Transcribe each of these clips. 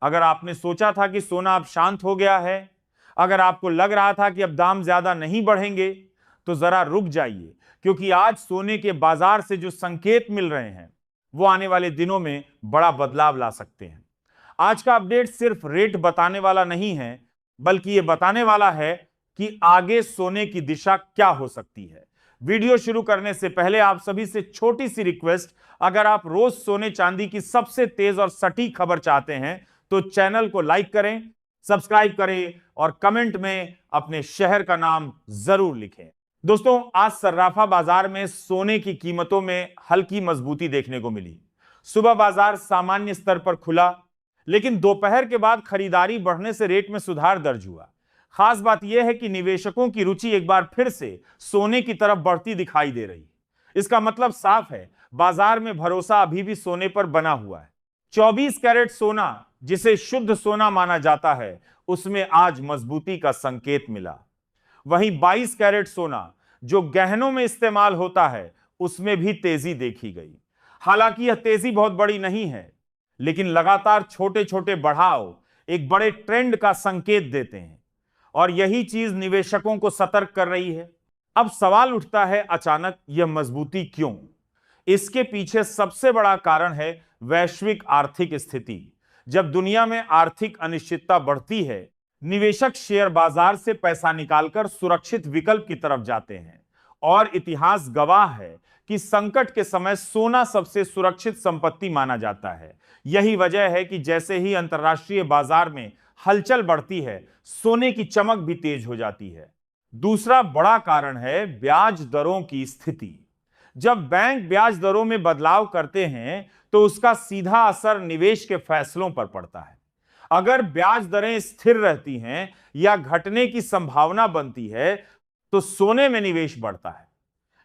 अगर आपने सोचा था कि सोना अब शांत हो गया है, अगर आपको लग रहा था कि अब दाम ज्यादा नहीं बढ़ेंगे, तो जरा रुक जाइए, क्योंकि आज सोने के बाजार से जो संकेत मिल रहे हैं वो आने वाले दिनों में बड़ा बदलाव ला सकते हैं। आज का अपडेट सिर्फ रेट बताने वाला नहीं है, बल्कि यह बताने वाला है कि आगे सोने की दिशा क्या हो सकती है। वीडियो शुरू करने से पहले आप सभी से छोटी सी रिक्वेस्ट, अगर आप रोज सोने चांदी की सबसे तेज और सटीक खबर चाहते हैं तो चैनल को लाइक करें, सब्सक्राइब करें और कमेंट में अपने शहर का नाम जरूर लिखें। दोस्तों, आज सर्राफा बाजार में सोने की कीमतों में हल्की मजबूती देखने को मिली। सुबह बाजार सामान्य स्तर पर खुला, लेकिन दोपहर के बाद खरीदारी बढ़ने से रेट में सुधार दर्ज हुआ। खास बात यह है कि निवेशकों की रुचि एक बार फिर से सोने की तरफ बढ़ती दिखाई दे रही है। इसका मतलब साफ है, बाजार में भरोसा अभी भी सोने पर बना हुआ है। 24 कैरेट सोना, जिसे शुद्ध सोना माना जाता है, उसमें आज मजबूती का संकेत मिला। वहीं 22 कैरेट सोना, जो गहनों में इस्तेमाल होता है, उसमें भी तेजी देखी गई। हालांकि यह तेजी बहुत बड़ी नहीं है, लेकिन लगातार छोटे छोटे बढ़ाव एक बड़े ट्रेंड का संकेत देते हैं, और यही चीज निवेशकों को सतर्क कर रही है। अब सवाल उठता है, अचानक यह मजबूती क्यों? इसके पीछे सबसे बड़ा कारण है वैश्विक आर्थिक स्थिति। जब दुनिया में आर्थिक अनिश्चितता बढ़ती है, निवेशक शेयर बाजार से पैसा निकालकर सुरक्षित विकल्प की तरफ जाते हैं, और इतिहास गवाह है कि संकट के समय सोना सबसे सुरक्षित संपत्ति माना जाता है। यही वजह है कि जैसे ही अंतर्राष्ट्रीय बाजार में हलचल बढ़ती है, सोने की चमक भी तेज हो जाती है। दूसरा बड़ा कारण है ब्याज दरों की स्थिति। जब बैंक ब्याज दरों में बदलाव करते हैं तो उसका सीधा असर निवेश के फैसलों पर पड़ता है। अगर ब्याज दरें स्थिर रहती हैं या घटने की संभावना बनती है तो सोने में निवेश बढ़ता है,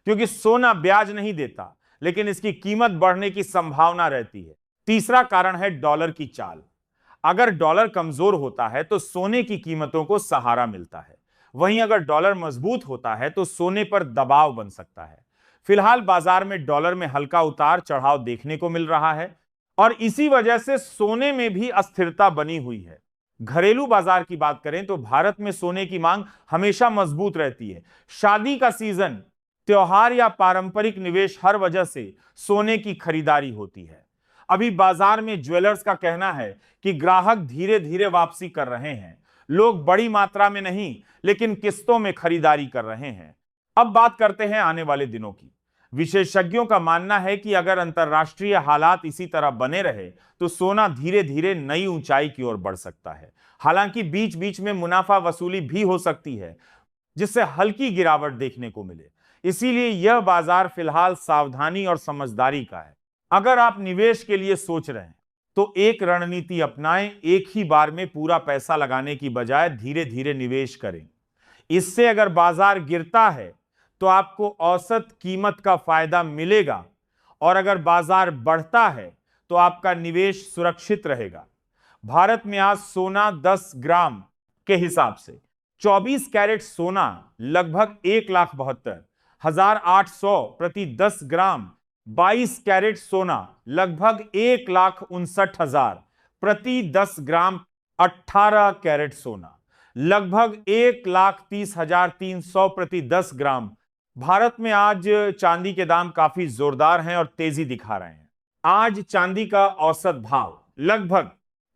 क्योंकि सोना ब्याज नहीं देता, लेकिन इसकी कीमत बढ़ने की संभावना रहती है। तीसरा कारण है डॉलर की चाल। अगर डॉलर कमजोर होता है तो सोने की कीमतों को सहारा मिलता है, वहीं अगर डॉलर मजबूत होता है तो सोने पर दबाव बन सकता है। फिलहाल बाजार में डॉलर में हल्का उतार चढ़ाव देखने को मिल रहा है, और इसी वजह से सोने में भी अस्थिरता बनी हुई है। घरेलू बाजार की बात करें तो भारत में सोने की मांग हमेशा मजबूत रहती है। शादी का सीजन, त्योहार या पारंपरिक निवेश, हर वजह से सोने की खरीदारी होती है। अभी बाजार में ज्वेलर्स का कहना है कि ग्राहक धीरे धीरे वापसी कर रहे हैं। लोग बड़ी मात्रा में नहीं, लेकिन किस्तों में खरीदारी कर रहे हैं। अब बात करते हैं आने वाले दिनों की। विशेषज्ञों का मानना है कि अगर अंतरराष्ट्रीय हालात इसी तरह बने रहे तो सोना धीरे धीरे नई ऊंचाई की ओर बढ़ सकता है। हालांकि बीच बीच में मुनाफा वसूली भी हो सकती है, जिससे हल्की गिरावट देखने को मिले। इसीलिए यह बाजार फिलहाल सावधानी और समझदारी का है। अगर आप निवेश के लिए सोच रहे हैं तो एक रणनीति अपनाएं, एक ही बार में पूरा पैसा लगाने की बजाय धीरे धीरे निवेश करें। इससे अगर बाजार गिरता है तो आपको औसत कीमत का फायदा मिलेगा, और अगर बाजार बढ़ता है तो आपका निवेश सुरक्षित रहेगा। भारत में आज सोना 10 ग्राम के हिसाब से 24 कैरेट सोना लगभग 1,72,800 प्रति 10 ग्राम, 22 कैरेट सोना लगभग 1,59,000 प्रति 10 ग्राम, 18 कैरेट सोना लगभग 1,30,300 प्रति 10 ग्राम। भारत में आज चांदी के दाम काफी जोरदार हैं और तेजी दिखा रहे हैं। आज चांदी का औसत भाव लगभग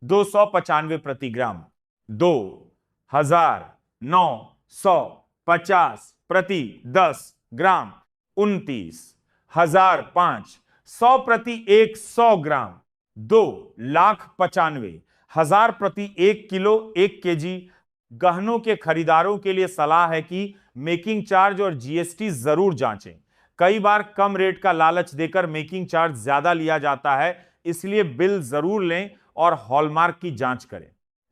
295 प्रति ग्राम, 2,950 प्रति 10 ग्राम, 29,005 100 प्रति 100 ग्राम, 2,95,000 प्रति 1 किलो 1 केजी। गहनों के खरीदारों के लिए सलाह है कि मेकिंग चार्ज और जीएसटी जरूर जांचें। कई बार कम रेट का लालच देकर मेकिंग चार्ज ज्यादा लिया जाता है, इसलिए बिल जरूर लें और हॉलमार्क की जांच करें।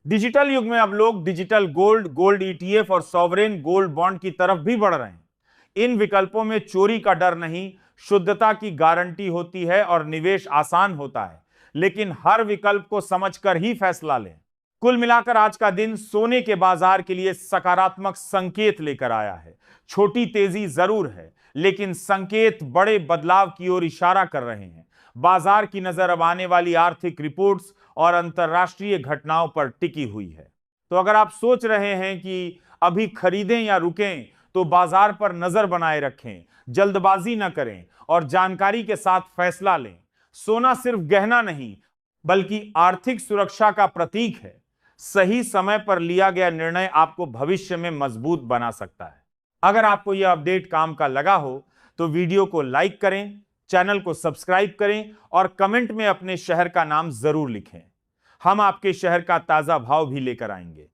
डिजिटल युग में अब लोग डिजिटल गोल्ड, गोल्ड ईटीएफ और सॉवरेन गोल्ड बॉन्ड की तरफ भी बढ़ रहे हैं। इन विकल्पों में चोरी का डर नहीं, शुद्धता की गारंटी होती है और निवेश आसान होता है, लेकिन हर विकल्प को समझकर ही फैसला लें। कुल मिलाकर आज का दिन सोने के बाजार के लिए सकारात्मक संकेत लेकर आया है। छोटी तेजी जरूर है, लेकिन संकेत बड़े बदलाव की ओर इशारा कर रहे हैं। बाजार की नजर अब आने वाली आर्थिक रिपोर्ट्स और अंतर्राष्ट्रीय घटनाओं पर टिकी हुई है। तो अगर आप सोच रहे हैं कि अभी खरीदें या रुकें, तो बाजार पर नजर बनाए रखें, जल्दबाजी न करें और जानकारी के साथ फैसला लें। सोना सिर्फ गहना नहीं, बल्कि आर्थिक सुरक्षा का प्रतीक है। सही समय पर लिया गया निर्णय आपको भविष्य में मजबूत बना सकता है। अगर आपको यह अपडेट काम का लगा हो तो वीडियो को लाइक करें, चैनल को सब्सक्राइब करें और कमेंट में अपने शहर का नाम जरूर लिखें। हम आपके शहर का ताजा भाव भी लेकर आएंगे।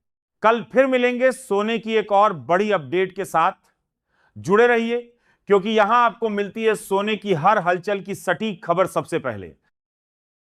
कल फिर मिलेंगे सोने की एक और बड़ी अपडेट के साथ। जुड़े रहिए, क्योंकि यहां आपको मिलती है सोने की हर हलचल की सटीक खबर सबसे पहले।